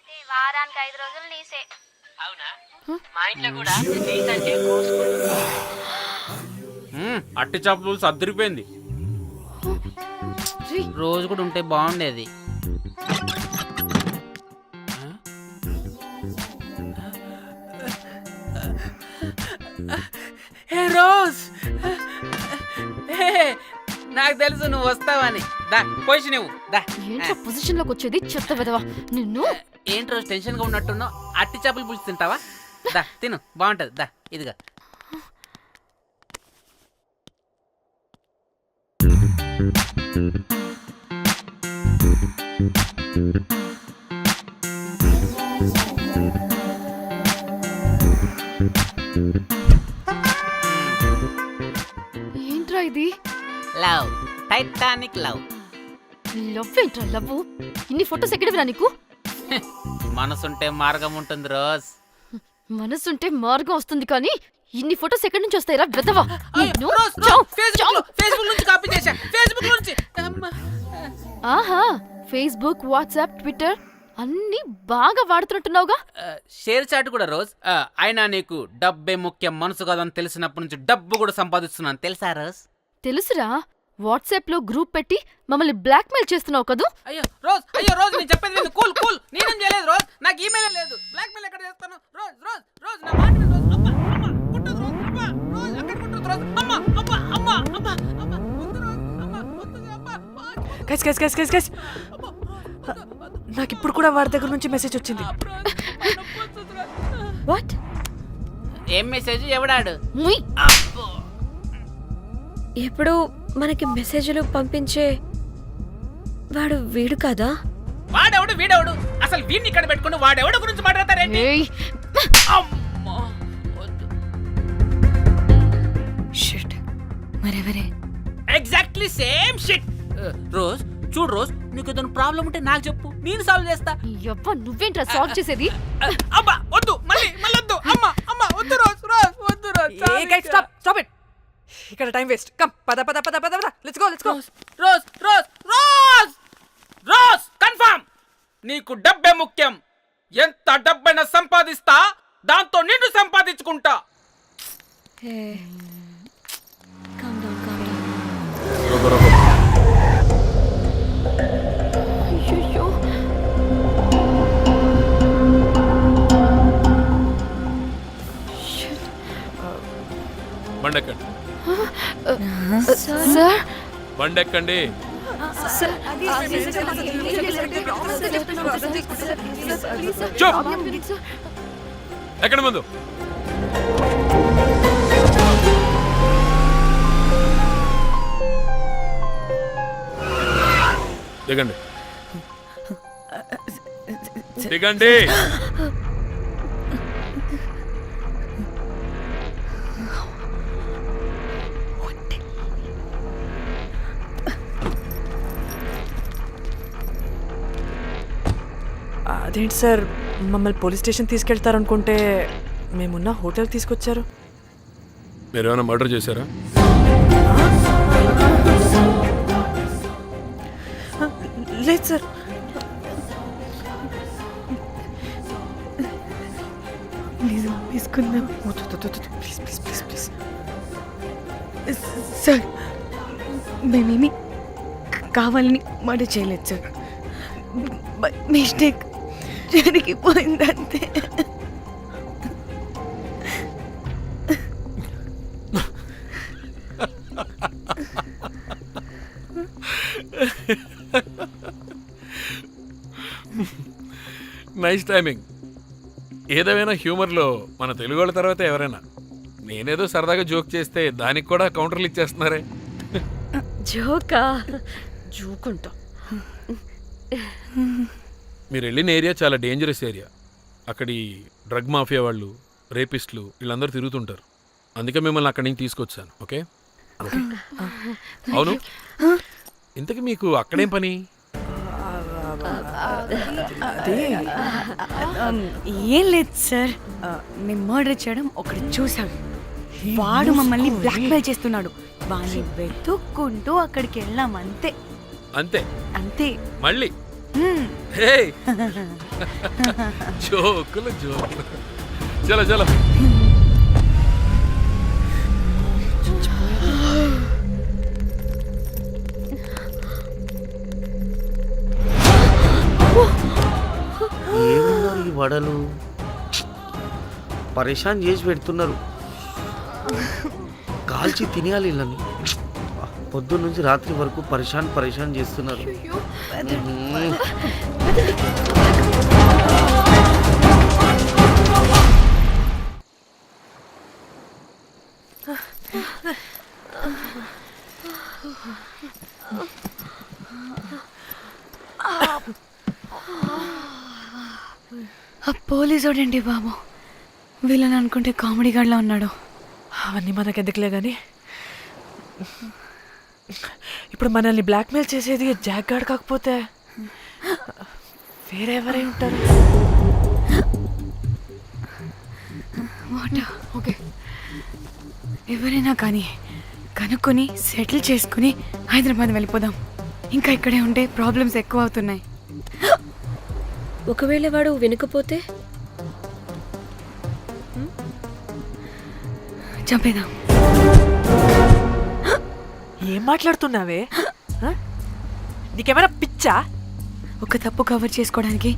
అయితే వారానికి 5 రోజులు నీసే. అవునా? మా ఇంట్లో కూడా నీసంటే కోసుకుంటుంది. అట్టి చేపలు సర్దిరిపోయింది. రోజు కూడా ఉంటే బాగుండేది. హే రోజ్, నాకు తెలుసు నువ్వు వస్తావని. దా పొజిషన్ నువ్వు దా. ఏంట్రా పొజిషన్ లోకి వచ్చేది చెత్త విధవా నిన్ను. ఏంటి రోజు టెన్షన్ గా ఉన్నట్టున్నావు? అట్టి చేపలు పులుసు తింటావా? దా తిను, బాగుంటది. దా ఇదిగా. ఏంట్రా ఇది? Love, Titanic love. లవ్ ఏంట్రా లవ్? ఇన్ని ఫోటోస్ ఎక్కడివిరా నీకు? మనసుంటే మార్గం ఉంటుంది రోజ్. మనసుంటే మార్గం వస్తుంది కానీ ఇన్ని ఫోటోస్ ఎక్కడి నుంచి వస్తాయిరా విధవా? నిన్ను ఫేస్బుక్ నుంచి కాపీ చేశా. ఫేస్బుక్ నుంచి. ఆహా, ఫేస్బుక్, వాట్సాప్, ట్విట్టర్ అన్ని బాగా వాడుతున్నట్టున్నావుగా. షేర్ చాట్ కూడా రోజ్. అయినా నీకు డబ్బే ముఖ్యం, మనసు కాదని తెలిసినప్పటి నుంచి డబ్బు కూడా సంపాదిస్తున్నాను తెలుసా రోజ్? తెలుసురా, వాట్సాప్ లో గ్రూప్ పెట్టి మమ్మల్ని బ్లాక్ మెయిల్ చేస్తున్నావు కదూ. అయ్యో రోజ్ నేను చెప్పేది విను. కూల్ నేనేం చేయలేదు రోజ్. నాకు ఈమెయిల్ లేదు. బ్లాక్ మెయిల్ ఎక్కడ చేస్తాను? రోజ్ నా మాట విను రోజ్. అమ్మ కుట్టదు రోజ్. అమ్మ రోజ్ అక్కడ కుట్టదు రోజ్. అమ్మ వద్దు రోజ్. అమ్మ వద్దు. అమ్మ గైస్ నాకు ఇప్పుడు కూడా వాడి దగ్గర నుంచి మెసేజ్ వచ్చింది. వాట్? ఏం మెసేజ్? ఎవడాడు? ముయ్. ఎప్పుడు మనకి మెసేజ్లు పంపించే వాడు వీడు కదా? వాడెవడు వీడెవడు? అసలు వీడిని ఇక్కడ పెట్టుకుని వాడెవడు గురించి మాట్లాడతారేంటి? ఏయ్, అమ్మా వద్దు. షిట్, మరెవరే? Exactly same shit. రోజ్ చూడు రోజ్, నీకు ఏదైనా ప్రాబ్లం ఉంటే నాకు చెప్పు, నేను సాల్వ్ చేస్తా. యవ్వ నువ్వేంట్రా సాల్వ్ చేసేది? అబ్బా వద్దు, మళ్ళీ వద్దు. అమ్మ వద్దు రోజ్ వద్దు rose. A guys stop it. ఇక్కడ టైం వేస్ట్. కమ్ పద లెట్స్ గో. Rose confirm. నీకు డబ్బే ముఖ్యం. ఎంత డబ్బైనా సంపాదిస్తా, దాంతో నిన్ను సంపాదించుకుంటా. Calm down. అయ్యయ్యో. బండెక్కండి, సార్ బండెక్కండి. చూప్, ఎక్కడ ముందు దిగండి. అదేంటి సార్, మమ్మల్ని పోలీస్ స్టేషన్ తీసుకెళ్తారనుకుంటే మేమున్న హోటల్ తీసుకొచ్చారు. మీరేమైనా మర్డర్ చేశారా? లేదు సార్. ప్లీజ్ సార్, మేమేమి కావాలని మర్డర్ చేయలేదు సార్. మిస్టేక్ జరిగిపోయిందంతే. Nice timing. ఏదేమైనా హ్యూమర్లో మన తెలుగు వాళ్ళ తర్వాత ఎవరైనా. నేనేదో సరదాగా జోక్ చేస్తే దానికి కూడా కౌంటర్లు ఇచ్చేస్తున్నారే. జోకా? జోకుంటా. మీరు వెళ్ళిన ఏరియా చాలా డేంజరస్ ఏరియా. అక్కడి డ్రగ్ మాఫియా వాళ్ళు, రేపిస్టులు వీళ్ళందరూ తిరుగుతుంటారు. అందుకే మిమ్మల్ని అక్కడి నుంచి తీసుకొచ్చాను. ఓకే? అవును, ఇంతకీ మీకు అక్కడేం పని? ఏం లేదు సార్, మేము మర్డర్ చేయడం ఒకటి చూసాం. వాడు మమ్మల్ని బ్లాక్మెయిల్ చేస్తున్నాడు. వాడిని వెతుక్కుంటూ అక్కడికి వెళ్ళాం. అంతే అంతే అంతే. మళ్ళీ హే జోకులు జోకులు చలో చలో ఏమున్నారు ఈ వడలు పరేషాన్ చేసి పెడుతున్నారు కాల్చి తినేయాలి వీళ్ళని పొద్దున్న నుంచి రాత్రి వరకు పరేషాన్ చేస్తున్నారు ఆ పోలీసోడండి బాబు, వీళ్ళని అనుకుంటే కామెడీ గాడ్లా ఉన్నాడు. అవన్నీ మనకెందుకులే కానీ ఇప్పుడు మనల్ని బ్లాక్మెయిల్ చేసేది జాక్ గార్డ్ కాకపోతే వేరే ఎవరై ఉంటారు? ఓకే, ఎవరైనా కానీ కనుక్కొని సెటిల్ చేసుకుని హైదరాబాద్ వెళ్ళిపోదాం. ఇంకా ఇక్కడే ఉంటే ప్రాబ్లమ్స్ ఎక్కువ అవుతున్నాయి. ఒకవేళ వాడు వినకపోతే చంపేదాం. ఏం మాట్లాడుతున్నావే? నీకేమైనా పిచ్చా? ఒక తప్పు కవర్ చేసుకోవడానికి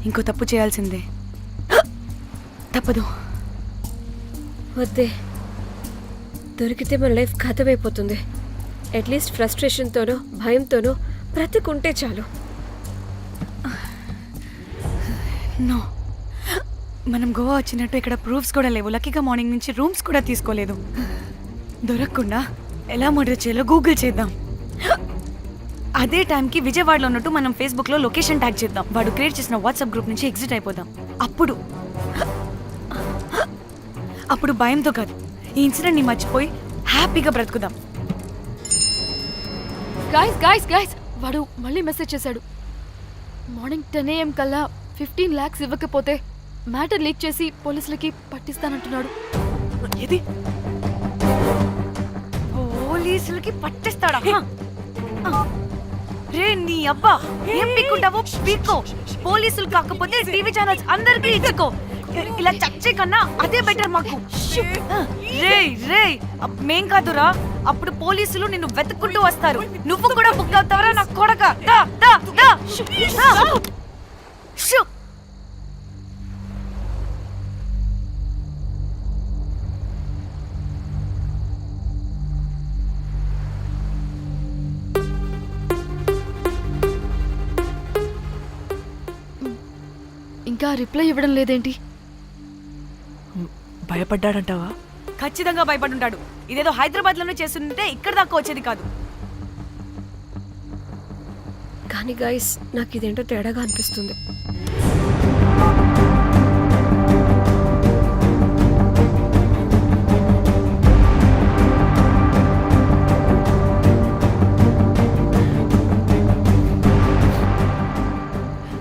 ఇంకో తప్పు చేయాల్సిందే. తప్పదు. వద్దే, దొరికితే మన లైఫ్ ఖతమైపోతుంది. అట్లీస్ట్ ఫ్రస్ట్రేషన్తోనో భయంతోనో బ్రతుకుంటే చాలు. నో, మనం గోవా వచ్చినట్టు ఇక్కడ ప్రూఫ్స్ కూడా లేవు. లక్కీగా మార్నింగ్ నుంచి రూమ్స్ కూడా తీసుకోలేదు. దొరకకుండా ఎలా మర్డర్ చేయాలో గూగుల్ చేద్దాం. అదే టైంకి విజయవాడలో ఉన్నట్టు మనం ఫేస్బుక్లో లొకేషన్ ట్యాగ్ చేద్దాం. వాడు క్రియేట్ చేసిన వాట్సాప్ గ్రూప్ నుంచి ఎగ్జిట్ అయిపోదాం. అప్పుడు భయంతో కాదు, ఈ ఇన్సిడెంట్ని మర్చిపోయి హ్యాపీగా బ్రతుకుదాం. గాయ్స్ గాయ్స్ గాయ్స్ వాడు మళ్ళీ మెసేజ్ చేశాడు. మార్నింగ్ 10 AM కల్లా 15 lakhs ఇవ్వకపోతే మ్యాటర్ లీక్ చేసి పోలీసులకి పట్టిస్తానంటున్నాడు. ఏది? పోలీసులకి పట్టిస్తాడా? రే నీ అబ్బా, ఏం పీక్కుంటావో పీక్కో. పోలీసులు కాకపోతే టీవీ ఛానల్స్ అందరికీ ఇచ్చుకో. ఇలా చచ్చే కన్నా అదే బెటర్ మాకు. రే రే, మేం కాదురా, అప్పుడు పోలీసులు నిన్ను వెతుక్కుంటూ వస్తారు. నువ్వు కూడా బుక్ అవుతావరా నా కొడక. దా దా దా. షూ. ఇంకా రిప్లై ఇవ్వడం లేదేంటి? భయపడ్డాడంటావా? ఖచ్చితంగా భయపడుంటాడు. ఇదేదో హైదరాబాద్ లోనే చేస్తుంటే ఇక్కడ దాకా వచ్చేది కాదు. కానీ గైస్, నాకు ఇదేంటో తేడాగా అనిపిస్తుంది.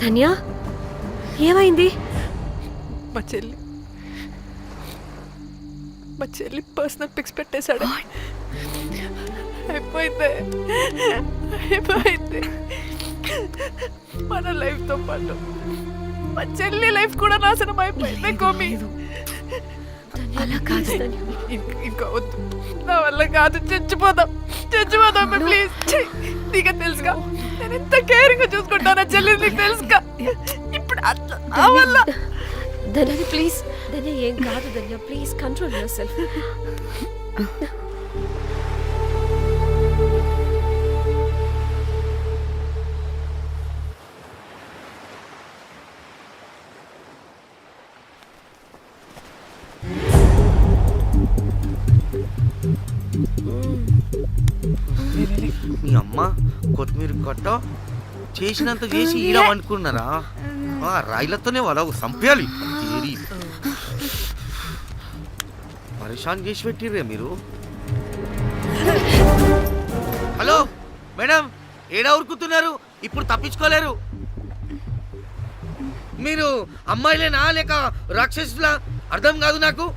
ధన్య, ఏమైంది? మా చెల్లి పర్సనల్ పిక్స్ పెట్టేశాడు. అయిపోయింది మన లైఫ్ తో పాటు మా చెల్లి లైఫ్ కూడా నాశనం అయిపోయింది. కోమి, అలా కాదు ధన్య. ఇంకా వద్దు, నా వల్ల కాదు. చచ్చిపోదాం ప్లీజ్. నీకు తెలుసుగా నేను ఎంత కేరింగ్ గా చూసుకుంటానా చెల్లి, నీకు తెలుసుగా. ఇప్పుడు అట్లా వల్ల ధన్య ప్లీజ్. ధన్య ఏం కాదు ధన్య, ప్లీజ్ కంట్రోల్ యువర్ సెల్ఫ్. మీ అమ్మ కొత్తిమీర కట్ట చేసినంత చేసి ఈడ అనుకున్నారా? రాయిలతోనే వాళ్ళ సంపేయాలి. పరేషాన్ చేసి పెట్టిర్రే మీరు. హలో మేడం, ఏడా ఉరుకుతున్నారు? ఇప్పుడు తప్పించుకోలేరు. మీరు అమ్మాయిలేనా లేక రాక్షసులా? అర్థం కాదు నాకు.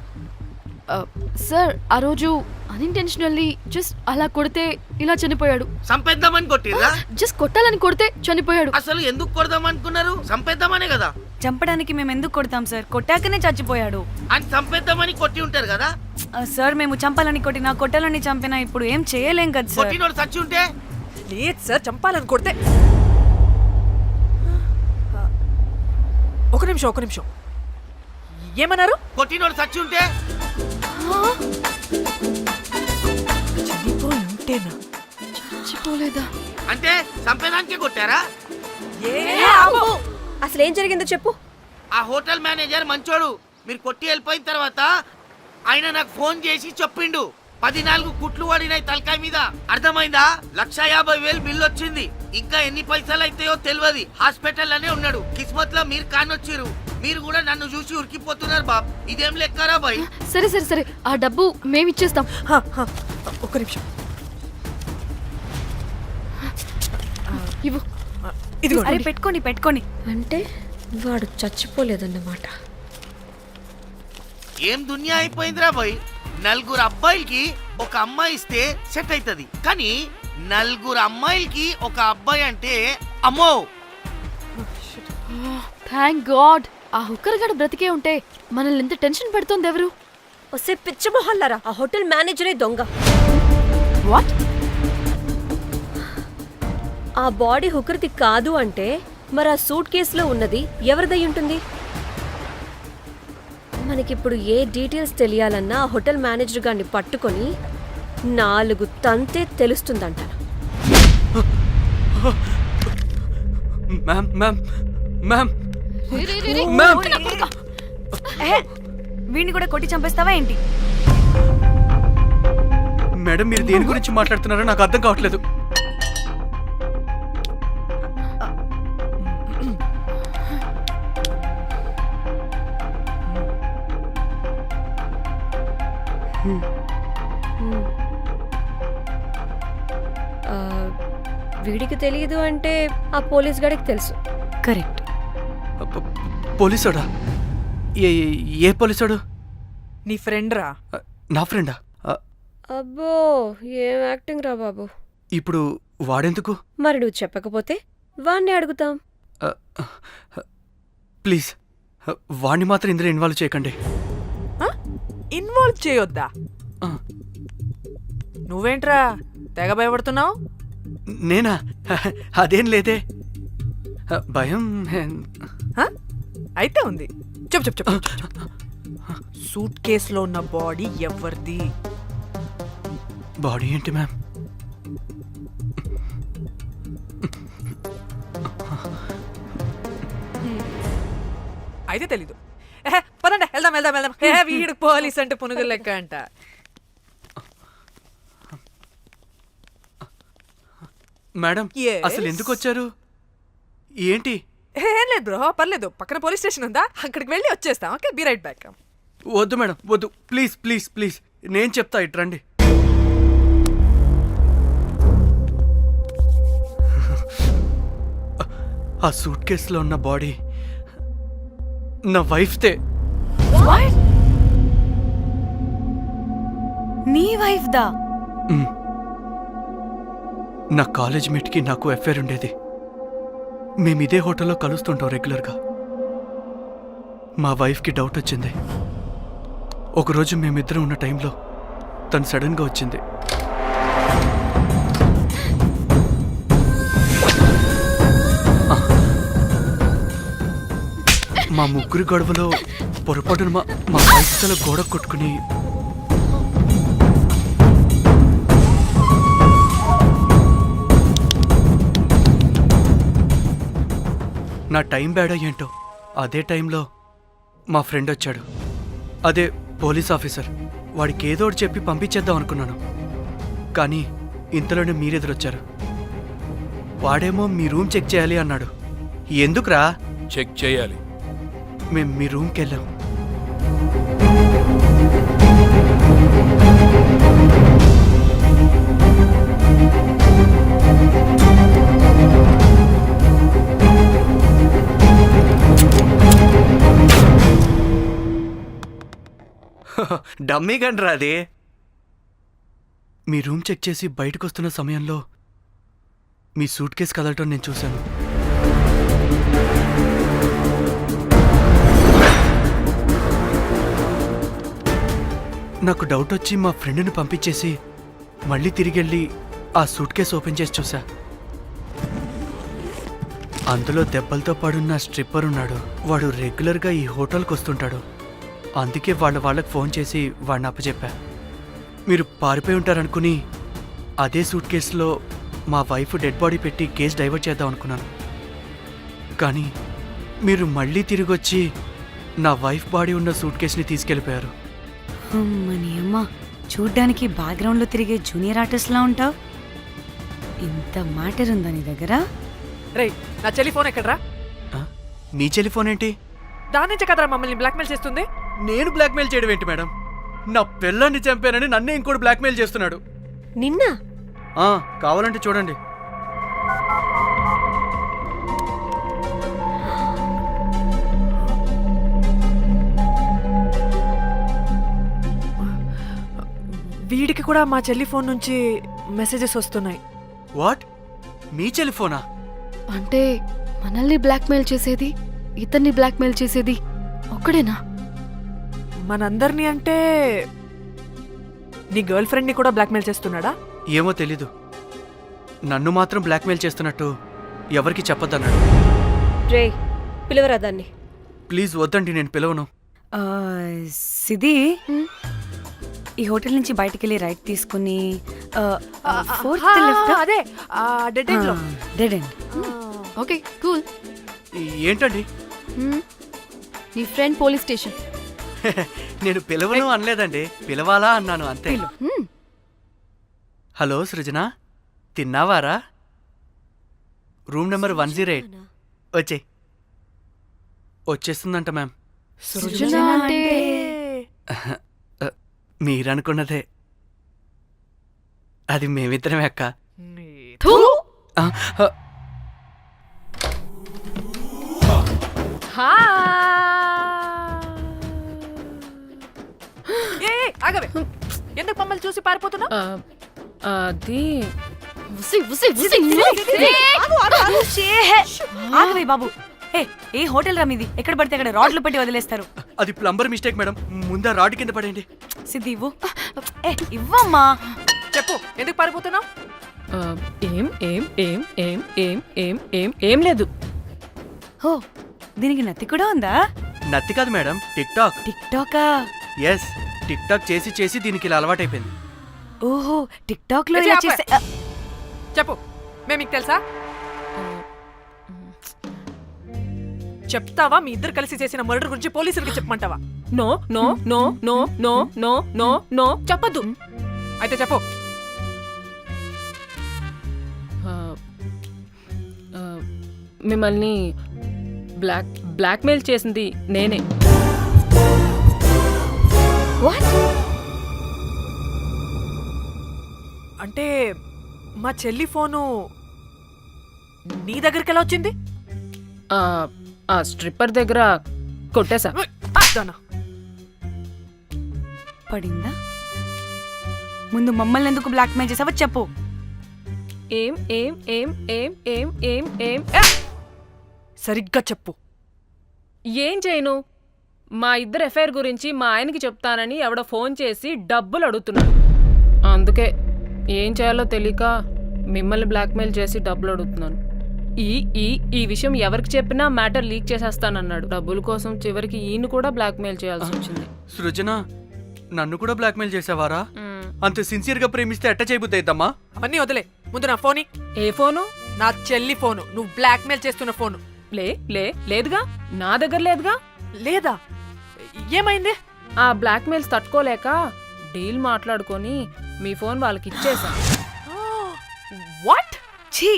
సార్ ఆ రోజు అన్ఇంటెన్షనల్లీ జస్ట్ అలా కొడితే ఇలా చనిపోయాడు. సంపేద్దామని కొట్టిర్రా? జస్ట్ కొట్టాలని కొడితే చనిపోయాడు. అసలు ఎందుకు కొడదాం అనుకున్నారు? సంపేద్దామనే కదా. చంపడానికి మేము ఎందుకు కొడతాం సార్? కొట్టాకనే చచ్చిపోయాడు. అని సంపేద్దామని కొట్టి ఉంటారు కదా. సార్ మేము చంపాలని కొట్టినా కొట్టాలని చంపినా ఇప్పుడు ఏం చేయలేం కదా సార్. కొట్టినోడు చచ్చి ఉంటే లేదు సార్, చంపాలని కొడితే. ఒక నిమిషం ఏమన్నారు? కొట్టినోడు చచ్చి ఉంటే చనిపోయి ఉంటేనా? చచ్చిపోలేదా? అంటే సంపేదానికే కొట్టారా? అసలు ఏం జరిగిందో చెప్పు. ఆ హోటల్ మేనేజర్ మంచోడు. మీరు కొట్టి వెళ్ళిపోయిన తర్వాత ఆయన నాకు ఫోన్ చేసి చెప్పిండు 14 కుట్లు పడినాయి తలకాయ మీద. అర్థమైందా? 1,50,000 బిల్లు వచ్చింది. ఇంకా ఎన్ని పైసలు అయితాయో తెలియదు. హాస్పిటల్లోనే ఉన్నాడు. కిస్మత్ లో మీరు కానొచ్చిరు. మీరు కూడా నన్ను చూసి ఉరికిపోతున్నారు బాబ్. ఇదేం లెక్కరా బాయ్? సరే సరే సరే ఆ డబ్బు మేమిచ్చేస్తాం. ఒక నిమిషం. ఇవ్వు. ఇది అరే పెట్టుకోండి. అంటే వాడు చచ్చిపోలేదన్నమాట. ఏం దునియా అయిపోయిందిరా బాయ్. 4 అబ్బాయిలకి ఒక అమ్మాయి ఇస్తే సెట్ అవుతుంది. కానీ 4 అమ్మాయిలకి ఒక అబ్బాయి అంటే అమ్మో. థ్యాంక్ గాడ్ ఆ హుక్కర్ గడ బ్రతికే ఉంటే మనల్ని ఎంత టెన్షన్ పెడుతోంది ఎవరు? వస్తే పిచ్చి మొహల్లారా, ఆ హోటల్ మేనేజరే దొంగ. వాట్? ఆ బాడీ హుకర్ది కాదు అంటే మరి ఆ సూట్ కేసులో ఉన్నది ఎవరిదై ఉంటుంది? మనకిప్పుడు ఏ డీటెయిల్స్ తెలియాలన్నా ఆ హోటల్ మేనేజర్ గారిని పట్టుకొని 4 తంతే తెలుస్తుందంట. వీడిని కూడా కొట్టి చంపేస్తావా ఏంటి? మేడం మీరు దేని గురించి మాట్లాడుతున్నారో నాకు అర్థం కావట్లేదు. వీడికి తెలియదు అంటే ఆ పోలీస్ గాడికి తెలుసు. కరెక్ట్. పోలీసోడా? ఏ పోలీసోడు? నీ ఫ్రెండ్ రా. నా ఫ్రెండా? అబ్బో ఏం యాక్టింగ్ రా బాబు. ఇప్పుడు వాడెందుకు? మరి నువ్వు చెప్పకపోతే వాణ్ణి అడుగుతాం. ప్లీజ్ వాడిని మాత్రం ఇందులో ఇన్వాల్వ్ చేయకండి. ఇన్వాల్వ్ చేయొద్దా? నువ్వేంట్రా తెగ భయపడుతున్నావు? నేనా? అదేం లేదే. భయం అయితే ఉంది. చెప్పు. సూట్ కేసులో ఉన్న బాడీ ఎవరిది? బాడీ ఏంటి మ్యామ్? అయితే తెలీదు. పదండి వెళ్దాం. వీడు పోలీస్ అంటే పునుగులు లెక్క అంట. Madam Yes. అసలు ఎందుకు వచ్చారు? ఏంటి? ఏం లేదు బ్రో, పర్లేదు. పక్కన పోలీస్ స్టేషన్ ఉందా, అక్కడికి వెళ్ళి వచ్చేస్తాం. Okay, be right back. వద్దు మేడం వద్దు. ప్లీజ్ నేను చెప్తా, ఇట్రండి. ఆ సూట్ కేసులో ఉన్న బాడీ నా వైఫ్తే. నీ వైఫ్ దా? నా కాలేజ్ మేట్కి నాకు అఫేర్ ఉండేది. మేము ఇదే హోటల్లో కలుస్తుంటాం రెగ్యులర్గా. మా వైఫ్కి డౌట్ వచ్చింది. ఒకరోజు మేమిద్దరం ఉన్న టైంలో తను సడన్గా వచ్చింది. మా ముగ్గురి గొడవలో పొరపాటున మా వైఫ్ తల గోడ కొట్టుకుని నా టైం బ్యాడో ఏంటో అదే టైంలో మా ఫ్రెండ్ వచ్చాడు. అదే పోలీస్ ఆఫీసర్. వాడికి ఏదో ఒకటి చెప్పి పంపించేద్దాం అనుకున్నాను. కానీ ఇంతలోనే మీరెదురొచ్చారు. వాడేమో మీ రూమ్ చెక్ చేయాలి అన్నాడు. ఎందుకురా? చెక్ చేయాలి. మేము మీ రూమ్కి వెళ్ళాం. డమ్మీ గండ్రా అది. మీ రూమ్ చెక్ చేసి బయటకు వస్తున్న సమయంలో మీ సూట్ కేసు కదలటం నేను చూశాను. నాకు డౌట్ వచ్చి మా ఫ్రెండ్ని పంపించేసి మళ్ళీ తిరిగెళ్ళి ఆ సూట్ కేసు ఓపెన్ చేసి చూసా. అందులో దెబ్బలతో పడున్న స్ట్రిప్పర్ ఉన్నాడు. వాడు రెగ్యులర్గా ఈ హోటల్కి వస్తుంటాడు. అందుకే వాళ్ళకి ఫోన్ చేసి వాడిని అప్పచెప్పా. మీరు పారిపోయి ఉంటారనుకుని అదే సూట్ కేసులో మా వైఫ్ డెడ్ బాడీ పెట్టి కేసు డైవర్ట్ చేద్దాం అనుకున్నాను. కానీ మీరు మళ్ళీ తిరిగి వచ్చి నా వైఫ్ బాడీ ఉన్న సూట్ కేసుని తీసుకెళ్ళిపోయారు. అమ్మని అమ్మ, చూడ్డానికి బ్యాక్గ్రౌండ్లో తిరిగే జూనియర్ ఆర్టిస్ట్లా ఉంటావు. ఇంత మ్యాటర్ ఉందా నీ దగ్గర? రే, నా చెల్లి ఫోన్ ఎక్కడరా? ఆ? మీ టెలిఫోన్ ఏంటి? దాని నుంచే కదరా మమ్మల్ని బ్లాక్మెయిల్ చేస్తుంది. నేను బ్లాక్మెయిల్ చేయడం ఏంటి మేడం? నా పిల్లాన్ని చంపానని నన్నే ఇంకోటి బ్లాక్మెయిల్ చేస్తున్నాడు. నిన్న కావాలంటే చూడండి. వీడికి కూడా మా చెల్లి ఫోన్ నుంచి మెసేజెస్ వస్తున్నాయి. వాట్? మీ టెలిఫోనా? అంటే మనల్ని బ్లాక్మెయిల్ చేసేది, ఇతన్ని బ్లాక్మెయిల్ చేసేది ఒక్కడేనా? మనందరినీ అంటే నీ గర్ల్ ఫ్రెండ్ ని కూడా బ్లాక్మెయిల్ చేస్తున్నాడా? ఏమో తెలీదు. నన్ను మాత్రం బ్లాక్మెయిల్ చేస్తున్నట్టు ఎవరికి చెప్పొద్దన్నాడు. రే, పిలవరా దాన్ని. ప్లీజ్ వద్దండి, నేను పిలవను. సిది, ఈ హోటల్ నుంచి బయటికి వెళ్ళి రైట్ తీసుకుని ఫోర్త్ లెఫ్ట్. అదే డెడ్ ఎండ్ లో. Dead end. Okay, cool. ఏంటండి? నీ ఫ్రెండ్ పోలీస్ స్టేషన్. నేను పిలవను అనలేదండి, పిలవాలా అన్నాను అంతే. హలో సృజన, తిన్నావారా? Room number 108. వచ్చేస్తుందంట మ్యామ్. సృజన అంటే మీరనుకున్నదే. అది మేమిద్దరమే అక్క. థూ! ఆ, ఆగవే, ఎందుకు మమ్మల్ని చూసి పారిపోతున్నా? అది ఆగవే బాబు. ఏ హోటల్ రా మీది? ఎక్కడ పడితే అక్కడ రాడ్లు పెట్టి వదిలేస్తారు. అది ప్లంబర్ మిస్టేక్ మేడం. ముందా రాడ్ కింద పడండి. సిద్ధి ఇవ్వు. ఇవ్వమ్మా. చెప్పు, ఎందుకు పారిపోతున్నావు? ఏం ఏం ఏం ఏం ఏం ఏం ఏం ఏం లేదు. హో, దీనికి నత్తి కూడా ఉందా? నత్తి కాదు మేడం, టిక్ టాక్. టిక్ టాకా? ఎస్, టిక్ టాక్ చేసి చేసి దీనికి ఇలా అలవాటైపోయింది. ఓహో, టిక్ టాక్ లో ఏ ఇలా చెప్పే. చేసే చెప్పు, మేము మీకు తెలుసా? చెప్తావా? మీ ఇద్దరు కలిసి చేసిన మర్డర్ గురించి పోలీసులకి చెప్పమంటావా? No no no no no no no no చెప్పద్దు. అయితే చెప్పు. మిమ్మల్ని బ్లాక్మెయిల్ చేసింది నేనే. అంటే మా చెల్లి ఫోను నీ దగ్గరికి ఎలా వచ్చింది? ఆ స్ట్రిప్పర్ దగ్గర కొట్టేశా. దానా, పడిందా? ముందు మమ్మల్ని ఎందుకు బ్లాక్మెయిల్ చేసావో చెప్పు. ఏం ఏం ఏం ఏం ఏం ఏం ఏం సరిగ్గా చెప్పు. ఏం చేయను? మా ఇద్దరు ఎఫ్ఐఆర్ గురించి మా ఆయనకి చెప్తానని ఎవడో ఫోన్ చేసి డబ్బులు అడుగుతున్నాడు. అందుకే ఏం చేయాలో తెలియక మిమ్మల్ని బ్లాక్మెయిల్ చేసి డబ్బులు అడుగుతున్నాను. ఈ ఈ ఈ విషయం ఎవరికి చెప్పినా మ్యాటర్ లీక్ చేసేస్తానన్నాడు. డబ్బుల కోసం చివరికి ఈయన కూడా బ్లాక్మెయిల్ చేయాల్సి వచ్చింది. సృజన, నన్ను కూడా బ్లాక్మెయిల్ చేసావారా? అంత సిన్సియర్ గా ప్రేమిస్తే ఎట్ట చేయబుద్ది అయిద్దమ్మా? అవన్నీ వదిలే, ముందు నా ఫోని. ఏ ఫోను? నా చెల్లి ఫోను. నువ్వు బ్లాక్మెయిల్ చేస్తున్న ఫోను. లేదుగా, నా దగ్గర లేదుగా. లేదా? ఏమైంది? ఆ బ్లాక్మెయిల్స్ తట్టుకోలేక డీల్ మాట్లాడుకొని మీ ఫోన్ వాళ్ళకి ఇచ్చేసా. వాట్? ఛీ,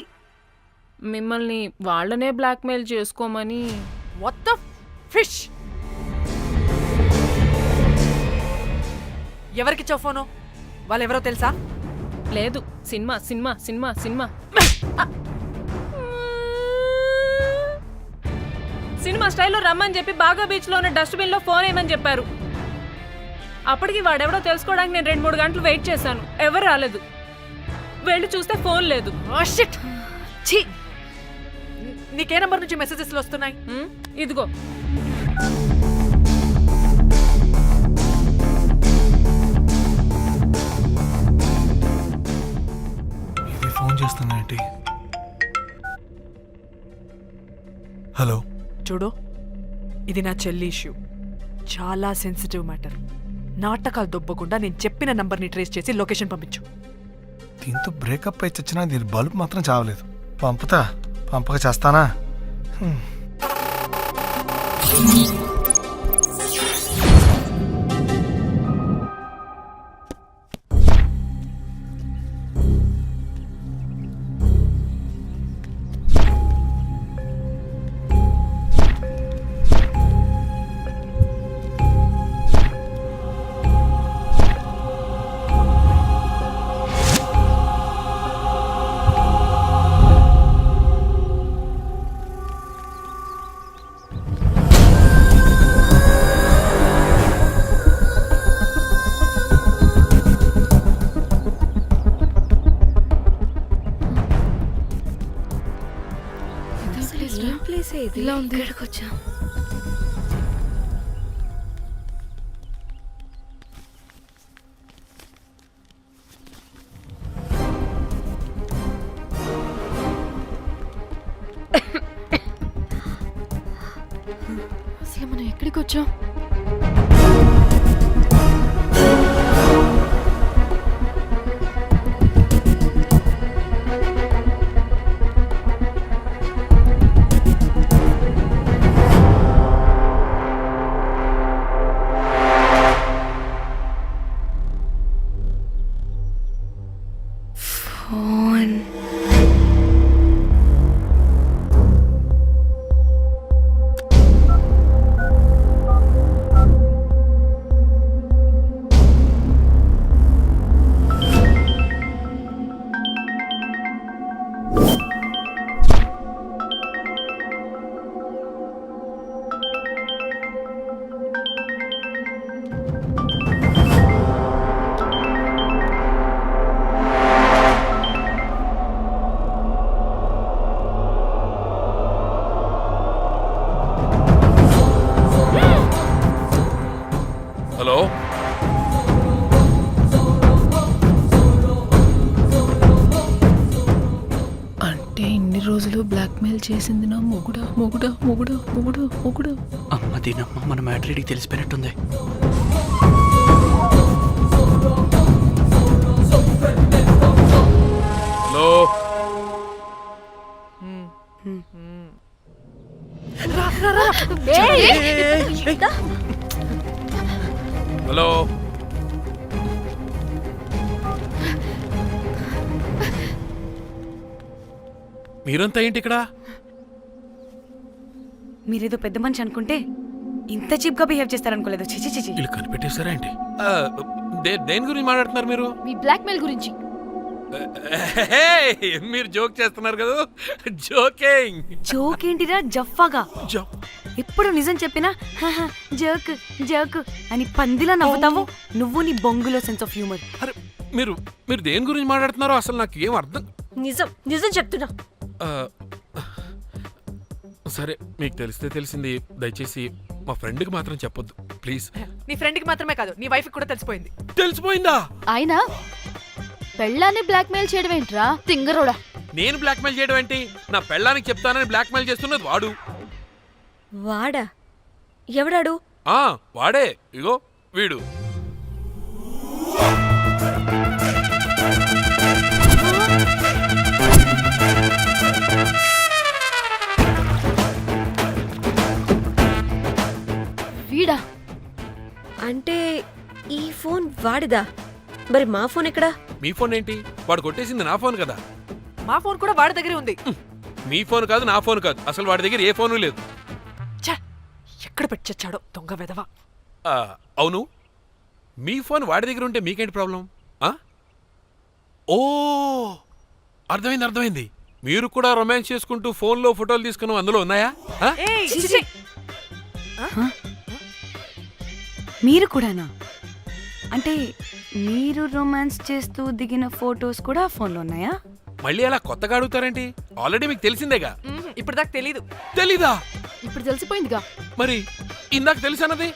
మిమ్మల్ని వాళ్ళనే బ్లాక్మెయిల్ చేసుకోమని. What the fish? ఎవరికిచ్చావు ఫోను? వాళ్ళెవరో తెలుసా? లేదు, cinema cinema cinema cinema cinema స్టైల్లో రమ్మని చెప్పి బాగా బీచ్ లో ఉన్న డస్ట్బిన్ లో ఫోన్ వేయమని చెప్పారు. అప్పటికి వాడెవడో తెలుసుకోవడానికి నేను 2-3 గంటలు వెయిట్ చేశాను. ఎవరు రాలేదు. వెళ్ళి చూస్తే ఫోన్ లేదు. షిట్ ఛీ నీకే నంబర్ నుంచి మెసేజెస్లు వస్తున్నాయి? ఇదిగో. ఇది ఫోన్ చేస్తున్నానంటే. హలో, చూడు, ఇది నా చెల్లి ఇష్యూ. చాలా సెన్సిటివ్ మ్యాటర్. నాటకాలు దొబ్బకుండా నేను చెప్పిన నంబర్ని ట్రేస్ చేసి లొకేషన్ పంపించు. దీంతో బ్రేకప్ అయి చచ్చినా దీని బల్బ్ మాత్రం చావలేదు. పంపుతా, పంపక చేస్తానా? ఏం ప్లేస్ ఇది? ఇలా ఉంది. ఇక్కడికి వచ్చాం. అసలు మనం ఎక్కడికి వచ్చాం? ఫోన్. హలో, అంటే ఇన్ని రోజులు బ్లాక్మెయిల్ చేసింది నా మొగుడా మొగుడా మొగుడా మొగుడా మొగుడా. అమ్మ దీనమ్మ, మన మ్యాటరీడికి తెలిసిపోయినట్టుంది. Hello, hello. మీరంతా ఏంటి ఇక్కడ? మీరేదో పెద్ద మనిషి అనుకుంటే ఇంత చీప్ గా బిహేవ్ చేస్తారనుకోలేదు. చిచి చిచి. వీళ్ళు కనిపెట్టేశారా ఏంటి? దేని గురించి మాట్లాడుతున్నారు మీరు? మీ బ్లాక్మెయిల్ గురించి. మీరు జోక్ చేస్తున్నారు కదా? జోకింగ్. జోక్ ఏంటిరా జఫ్ఫాగా? ఎప్పుడు నిజం చెప్పినా జోక్ జోక్ అని పందిలా నవ్వుతావు. నువ్వు నీ బొంగులో సెన్స్ ఆఫ్ హ్యూమర్. అరే, మీరు మీరు దేని గురించి మాట్లాడుతున్నారో అసలు నాకు ఏం అర్థం. నిజం నిజం చెప్తున్నా. ఆ, సరే, మీకు తెలిస్తే తెలిసింది. దయచేసి మా ఫ్రెండ్కి మాత్రం చెప్పొద్దు ప్లీజ్. నీ ఫ్రెండ్కి మాత్రమే కాదు, నీ వైఫ్కి కూడా తెలిసిపోయింది. తెలిసిపోయిందా? ఆయన పెళ్ళాన్ని బ్లాక్మెయిల్ చేయడం ఏంట్రా తింగరోడా? నేను బ్లాక్మెయిల్ చేయడం ఏంటి? నా పెళ్ళానికి చెప్తానని బ్లాక్మెయిల్ చేస్తున్నది వాడు. వాడా? ఎవడాడు? వాడే. ఇగో వీడు. వీడా? అంటే ఈ ఫోన్ వాడిదా? మరి మా ఫోన్ ఎక్కడా? మీ ఫోన్ ఏంటి? వాడు కొట్టేసింది నా ఫోన్ కదా. మా ఫోన్ కూడా వాడి దగ్గరే ఉంది. మీ ఫోన్ కాదు, నా ఫోన్ కాదు, అసలు వాడి దగ్గర ఏ ఫోను లేదు. ఎక్కడ పెట్టొచ్చాడో దొంగ వెధవ. అవును, మీ ఫోన్ వాడి దగ్గర ఉంటే మీకేంటి ప్రాబ్లం? ఓ, అర్థమైంది. మీరు కూడా రొమాన్స్ చేసుకుంటూ ఫోన్లో ఫోటోలు తీసుకుని అందులో ఉన్నాయా? మీరు కూడానా? అంటే మీరు రొమాన్స్ చేస్తూ దిగిన ఫొటోస్ కూడా ఫోన్లో ఉన్నాయా? మళ్ళీ అలా కొత్తగా అడుగుతారేంటి? ఆల్రెడీ మీకు తెలిసిందేగా. ఇప్పుడు దాకా తెలీదు. తెలీదా? ఇప్పుడు తెలిసిపోయిందిగా. మరి ఇందాక తెలిసన్నది?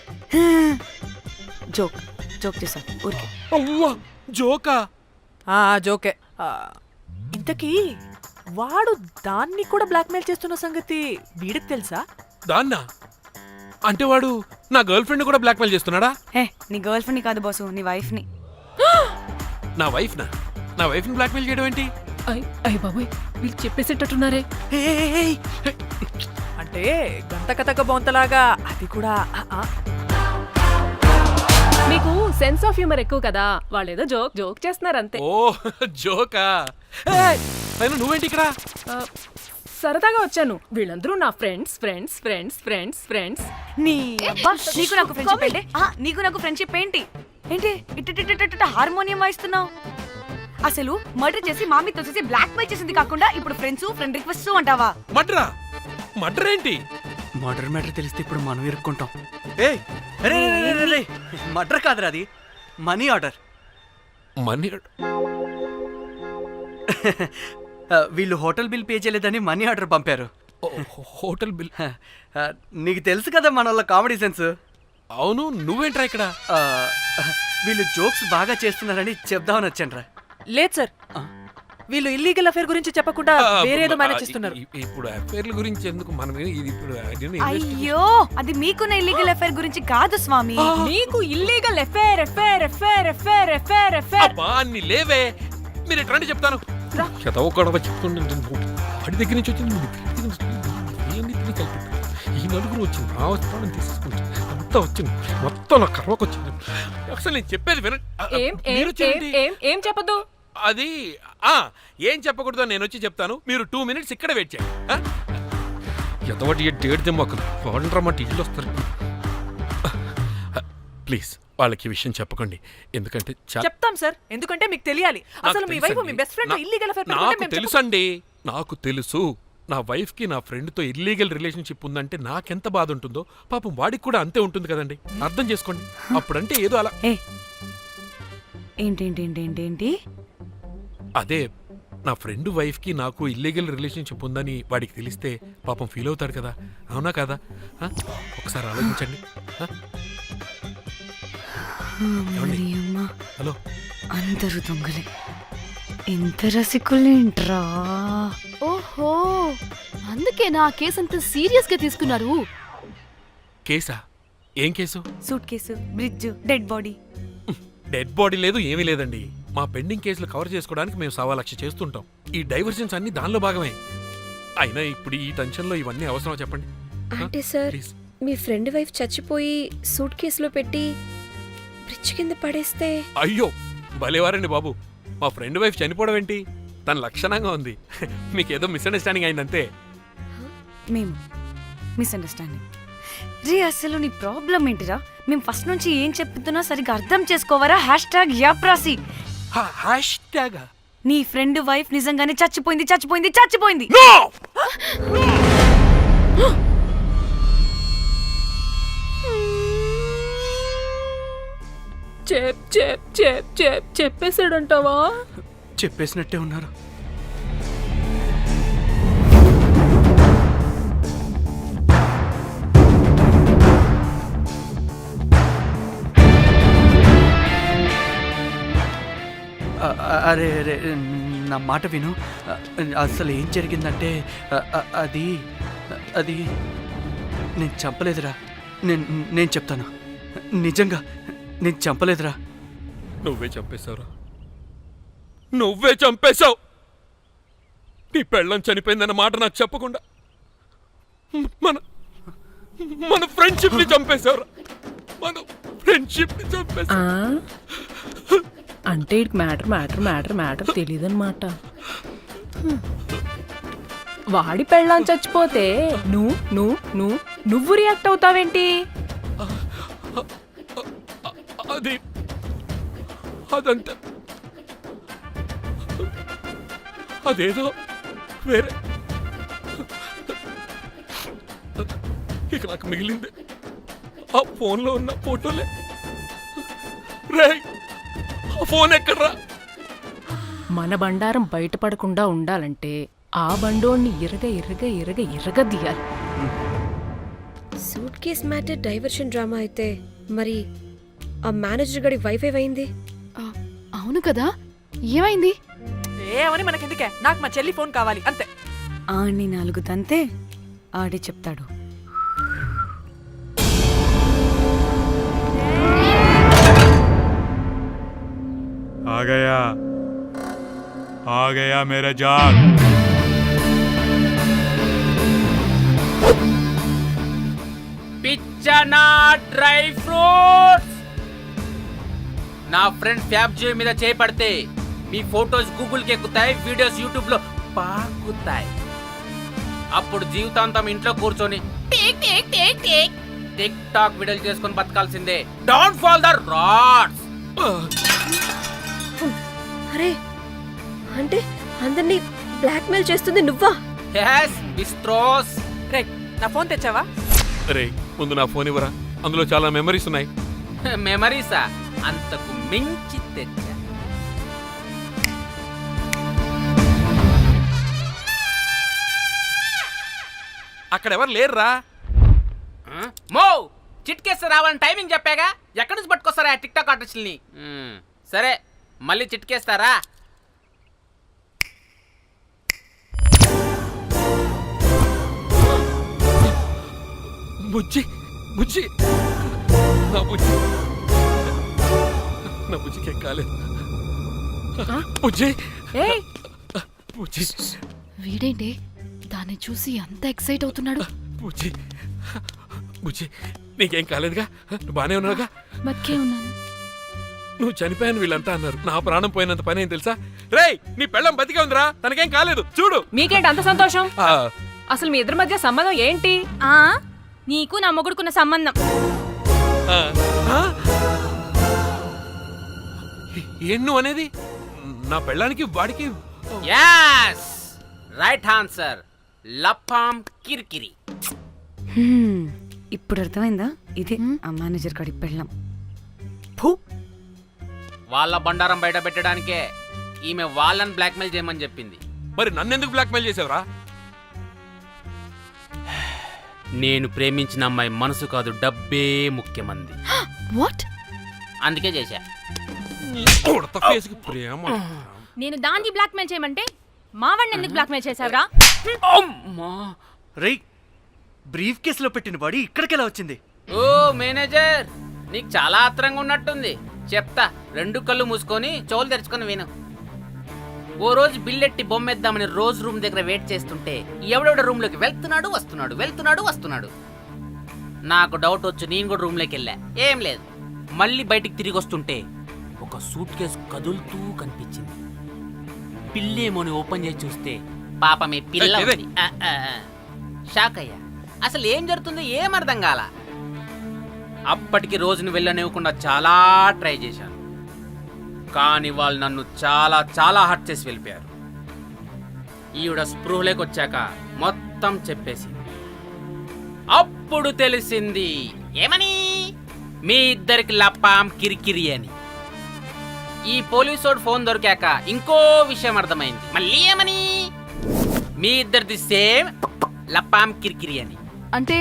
జోక్ జోక్ చేశాను ఊరికే. అవ్వా, జోకా? జోకే. ఇంతకీ వాడు దాన్ని కూడా బ్లాక్మెయిల్ చేస్తున్న సంగతి వీడికి తెలుసా? దాన్నా? అంటే వాడు నా గర్ల్ ఫ్రెండ్ కూడా బ్లాక్మెయిల్ చేస్తున్నాడా? హే, నీ గర్ల్ ఫ్రెండ్ని కాదు బాసు, నీ వైఫ్ని. నా వైఫ్నా? నా వైఫ్ని బ్లాక్మెయిల్ చేయడం ఏంటి? అయ్య బాబోయ్, వీళ్ళు చెప్పేసేటట్టున్నారే. అంటే గంతక తగ్గ బొంతలాగా అది కూడా మీకు సెన్స్ ఆఫ్ హ్యూమర్ ఎక్కువ కదా, వాళ్ళేదో జోక్ జోక్ చేస్తున్నారు అంతే. ఓ జోకా? ఏయ్, అయినా నువ్వేంటి ఇక్కడ? ఆ, సరదాగా వచ్చాను. వీళ్ళందరూ నా friends friends friends friends friends. నీ అబ్బా, నీకు నాకు ఫ్రెండ్షిప్ ఏంటి? నీకు నాకు ఫ్రెండ్షిప్ ఏంటి? ఏంటి ఇట్ట హార్మోనియం వాయిస్తున్నావు? అసలు మర్డర్ చేసి మామి తోసేసి బ్లాక్ మెయిల్ చేసింది కాకుండా ఇప్పుడు ఫ్రెండ్స్ ఫ్రెండ్ రిక్వెస్ట్ అంటావా? మడ్రా? మడ్ర ఏంటి? మర్డర్ మ్యాటర్ తెలిస్తే ఇప్పుడు మనం ఇరుక్కుంటాం. ఏయ్, మర్డర్ కాదురా, అది మనీ ఆర్డర్. మనీ? వీళ్ళు హోటల్ బిల్ పే చేయలేదని మనీ ఆర్డర్ పంపారు. Hotel bill? నీకు తెలుసు కదా మన వాళ్ళ కామెడీ సెన్స్. అవును, నువ్వేంట్రా ఇక్కడ? వీళ్ళు జోక్స్ బాగా చేస్తున్నారని చెప్దామని వచ్చానురా. లేదు సార్, వీళ్ళు ఇల్లీగల్ అఫేర్ గురించి చెప్పకుండా వేరేదో మేనేజ్ చేస్తున్నారు. ఇప్పుడు అఫైర్ల గురించి ఎందుకు మనం ఇది ఇప్పుడు అయ్యో, అది మీకున్న ఇల్లీగల్ అఫేర్ గురించి కాదు స్వామి. మీకు illegal affair affair affair affair affair affair. అబ్బా, అన్ని లేవే. మీరు ఎట్లాంటి చెప్తాను గొడవ చెప్తుండే వాడి దగ్గర నుంచి వచ్చింది కలిపి ఈ నలుగురు వచ్చింది నా వస్తానని తీసుకుంటే అంతా వచ్చింది మొత్తం నా కర్వకు వచ్చింది. అసలు నేను చెప్పేది వినండి. ఏం చెప్పదు? అది ఏం చెప్పకూడదు నేను వచ్చి చెప్తాను. మీరు 2 minutes ఇక్కడ వెయిట్ చేయండి. ఎంతవాటి డేట్ దిమ్మకలు వాడంటారన్నమాట ఇల్లు వస్తారు. ప్లీజ్ వాళ్ళకి ఈ విషయం చెప్పకండి, ఎందుకంటే చెప్తాం సార్, ఎందుకంటే మీకు తెలియాలి. అసలు మీ వైఫ్ మీ బెస్ట్ ఫ్రెండ్ ఇల్లీగల్ అఫేర్ నాకు తెలుసండి, నాకు తెలుసు. నా వైఫ్ కి నా ఫ్రెండ్ తో ఇల్లీగల్ రిలేషన్షిప్ ఉందంటే నాకెంత బాధ ఉంటుందో పాపం వాడికి కూడా అంతే ఉంటుంది కదండి. అర్థం చేసుకోండి. అప్పుడంటే ఏదో అలా. ఏంటి? అదే నా ఫ్రెండ్ వైఫ్ కి నాకు ఇల్లీగల్ రిలేషన్షిప్ ఉందని వాడికి తెలిస్తే పాపం ఫీల్ అవుతాడు కదా, అవునా కదా? ఒకసారి ఆలోచించండి. హలో, అందరూ దొంగలే, ఎంత రసికులేంట్రా. ఓహో, అందుకే నా కేసు అంత సీరియస్ గా తీసుకున్నారు. కేసా? ఏం case? Suit case, bridge, dead body. Dead body లేదు, ఏమీ లేదండి. మా పెండింగ్ కేసులు కవర్ చేసుకోవడానికి మేము 1,00,000 చేస్తుంటాం. ఈ డైవర్షన్స్ అన్ని దానిలో భాగమే. అయినా ఇప్పుడు ఈ టెన్షన్లో ఇవన్నీ అవసరం చెప్పండి. అంటే సార్, మీ ఫ్రెండ్ వైఫ్ చచ్చిపోయి సూట్ కేసులో పెట్టి బ్రిడ్జ్ కింద పడేస్తే? అయ్యో భలేవారండి బాబు, మా ఫ్రెండ్ వైఫ్ చనిపోవడం ఏంటి? తన లక్షణంగా ఉంది. మీకేదో మిస్అండర్స్టాండింగ్ అయిందంతే. మేము మిస్అండర్స్టాండింగ్ రీ. అసలు నీ ప్రాబ్లం ఏంటిరా? మేము ఫస్ట్ నుంచి ఏం చెప్తున్నా సరిగ్గా అర్థం చేసుకోవరా? #యాప్రాసి. నీ ఫ్రెండ్ వైఫ్ నిజంగానే చచ్చిపోయింది. చెప్పేసాడంటావా? చెప్పేసినట్టే ఉన్నారు. అరే అరే, నా మాట విను. అసలు ఏం జరిగిందంటే అది నేను చంపలేదురా. నేను చెప్తాను, నిజంగా నేను చంపలేదురా. నువ్వే చంపేశావురా, నువ్వే చంపేశావు. నీ పెళ్ళం చనిపోయిందన్న మాట నాకు చెప్పకుండా మన ఫ్రెండ్షిప్ ని చంపేశావురా. మన ఫ్రెండ్షిప్ ని చంపేశావు. అంటే మ్యాటర్ తెలియదన్నమాట. వాడి పెళ్ళాం చచ్చిపోతే నువ్వు రియాక్ట్ అవుతావేంటి? అదంతా అదేదో వేరే. ఇక నాకు మిగిలింది ఆ ఫోన్లో ఉన్న ఫోటోలే. రేయ్ ఆ ఫోన్ ఎక్కడ్రా? మన బండారం బయటపడకుండా ఉండాలంటే ఆ బండోణ్ణి ఇరగదీయాలి. Suitcase matter diversion drama అయితే మరి ఆ మేనేజర్ గడి వైఫై అయింది. ఆ, అవును కదా, ఏమైంది? ఏమని మనకెందుకే, నాకు మా చెల్లి ఫోన్ కావాలి అంతే. ఆడిని 4 తంతే ఆడే చెప్తాడు. आ गया मेरा जाग. పిచ్చనా డ్రై ఫ్రూట్స్. నా ఫ్రెండ్ ఫ్యాబ్ జే మీద చేపడితే మీ ఫోటోస్ గూగుల్ కి ఎక్కుతాయి, వీడియోస్ యూట్యూబ్ లో పాకుతాయి. అప్పుడు జీవితాంతం ఇంట్లో కూర్చొని టిక్ టాక్ వీడియోలు చేసుకొని బతకాల్సిందే. Don't fall the rods. అరే అంటే అందరినీ బ్లాక్మెయిల్ చేస్తుంది నువ్వా? yes బిస్ట్రోస్. రే నా ఫోన్ తెచ్చావా? రేయ్ ముందు నా ఫోన్ ఇవ్వరా, అందులో చాలా మెమరీస్ ఉన్నాయి. మెమరీసా? అంతకు మించి తెచ్చా. అక్కడ ఎవరు లేరురా. మో చిట్కేస్తే రావాలని టైమింగ్ చెప్పాగా, ఎక్కడి నుంచి పట్టుకొస్తారా టిక్ టాక్ ఆర్టిస్టుల్ని? సరే మళ్ళీ చిట్కేస్తారా? బుజ్జి బుజ్జి నా బుజ్జి, నా బుజ్జికి కాలేదు. బుజ్జి ఏయ్ బుజ్జి వీడేంటి దాన్ని చూసి అంత ఎక్సైట్ అవుతున్నాడు? బుజ్జి బుజ్జి నీకేం కాలేదుగా? నువ్వు బానే ఉన్నావుగా? బతికే ఉన్నాను. నువ్వు చనిపోయాను వీళ్ళంతా అన్నారు. నా ప్రాణం పోయినంత పని ఏం తెలుసా? రేయ్ నీ పెళ్ళం బతికే ఉందిరా, తనకేం కాలేదు చూడు. మీకేంటి అంత సంతోషం? ఆ, అసలు మీ ఇద్దరి మధ్య సంబంధం ఏంటి? నీకు నా మొగుడుకున్న సంబంధం. ఆ, ఆ? ఏం నువ్వు అనేది? నా పెళ్ళానికి వాడికి yes రైట్ ఆన్సర్. లపాం కిరికిరి. ఇప్పుడు అర్థమైందా? ఇదే ఆ మేనేజర్ గడి పెళ్ళం. వాళ్ళ బండారం బయట పెట్టడానికే ఈమె వాళ్ళని బ్లాక్మెయిల్ చేయమని చెప్పింది. మరి నన్నెందుకు బ్లాక్మెయిల్ చేసావురా? నేను ప్రేమించిన అమ్మాయి మనసు కాదు, డబ్బే ముఖ్యమంది. వాట్? అందుకే చేశా. ఉడత ఫేస్కి ప్రేమ. నేను దాన్ని బ్లాక్మెయిల్ చేయమంటే మావాడిని ఎందుకు బ్లాక్మెయిల్ చేశావురా? రేయ్ బ్రీఫ్ కేసులో పెట్టిన బాడీ ఇక్కడికెలా వచ్చింది? ఓ మేనేజర్, నీకు చాలా ఆత్రంగా ఉన్నట్టుంది. చెప్తా, 2 కళ్ళు మూసుకొని చెవులు తెరుచుకొని విను. ఓ రోజు బిల్లెట్టి బొమ్మేద్దామని రోజు రూమ్ దగ్గర వెయిట్ చేస్తుంటే ఎవడెవడ రూమ్ లోకి వెళ్తున్నాడు వస్తున్నాడు. నాకు డౌట్ వచ్చి నేను కూడా రూమ్ లోకి వెళ్ళా. ఏం లేదు. మళ్ళీ బయటికి తిరిగి వస్తుంటే ఒక సూట్ కేసు కదులుతూ కనిపించింది. పిల్లేమోని ఓపెన్ చేసి చూస్తే పాపమే పిల్ల ఉంది. షాక్ అయ్యా. అసలు ఏం జరుగుతుందో ఏం అర్థం కాల. అప్పటికి రోజును వెళ్ళనివ్వకుండా చాలా ట్రై చేశాను, కానీ వాళ్ళు నన్ను చాలా చాలా హర్ట్ చేసి వెళ్ళిపోయారు. ఈవిడ స్పృహలోకి వచ్చాక మొత్తం చెప్పేసింది. అప్పుడు తెలిసింది ఏమని, మీ ఇద్దరికి లపాం కిరికిరి అని. ఈ పోలీసోడు ఫోన్ దొరికాక ఇంకో విషయం అర్థమైంది. మళ్ళీ ఏమని, మీ ఇద్దరిది సేమ్ లపాం కిరికిరి అని. అంటే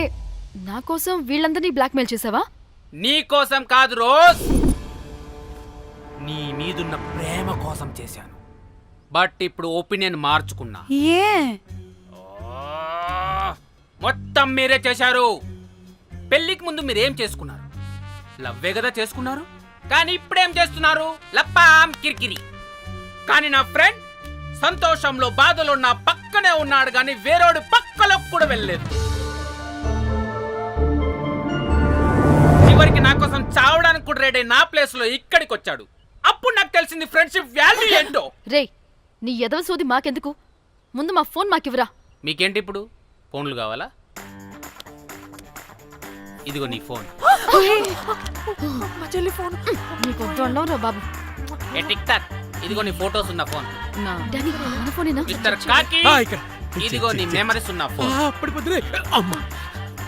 నా కోసం వీళ్ళందరినీ బ్లాక్మెయిల్ చేసావా? నీ కోసం కాదు రోజ్, నీ మీదున్న ప్రేమ కోసం చేశాను. బట్ ఇప్పుడు ఒపీనియన్ మార్చుకున్నా. ఏ మొత్తం మీరే చేశారు. పెళ్లికి ముందు మీరేం చేసుకున్నారు? లవ్వే కదా చేసుకున్నారు. కానీ ఇప్పుడేం చేస్తున్నారు? లప్పాం కిరికిరి. కానీ నా ఫ్రెండ్ సంతోషంలో బాధలో నా పక్కనే ఉన్నాడు, కానీ వేరేవాడు పక్కలో కూడా వెళ్ళలేదు. చివరికి నా కోసం చావడానికి కూడా రెడీ నా ప్లేస్ లో ఇక్కడికి వచ్చాడు. అప్పుడు నాకు తెలిసింది ఫ్రెండ్షిప్ వాల్యూ ఏంటో. రే నీ ఎదవ సోది మాకెందుకు, ముందు మా ఫోన్ మాకివ్వరా. మీకేంటి ఇప్పుడు ఫోన్లు కావాలా? ఇదిగో నీ ఫోన్. మా చెల్లి ఫోన్. నీకు దండం రా బాబు. ఏ టిక్ టాక్, ఇదిగో నీ ఫోటోస్ ఉన్న ఫోన్. డానీ మన ఫోనేనా? మిస్టర్ కాకి, ఇక్కడ ఇదిగో నీ మెమరీస్ ఉన్న ఫోన్. అప్పటి పొద్దునే అమ్మా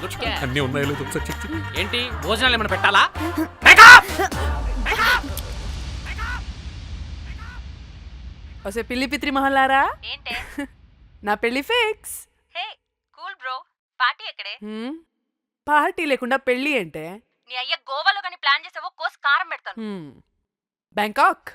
గుడ్ క్యాచ్. అన్నీ ఉన్నాయో లేదో ఒకసారి చెక్ చెయ్యి. ఏంటి భోజనాలు ఏమైనా పెట్టాలా? ఒసే పిల్లి పిత్రి మహల్లారా ఏంటే నా పెళ్లి ఫిక్స్. హే కూల్ బ్రో పార్టీ ఎక్కడే పార్టీ లేకుండా పెళ్లి అంటే నీ అయ్య గోవాలో కానీ ప్లాన్ చేసావో కోసి కారం పెడతాను బ్యాంకాక్.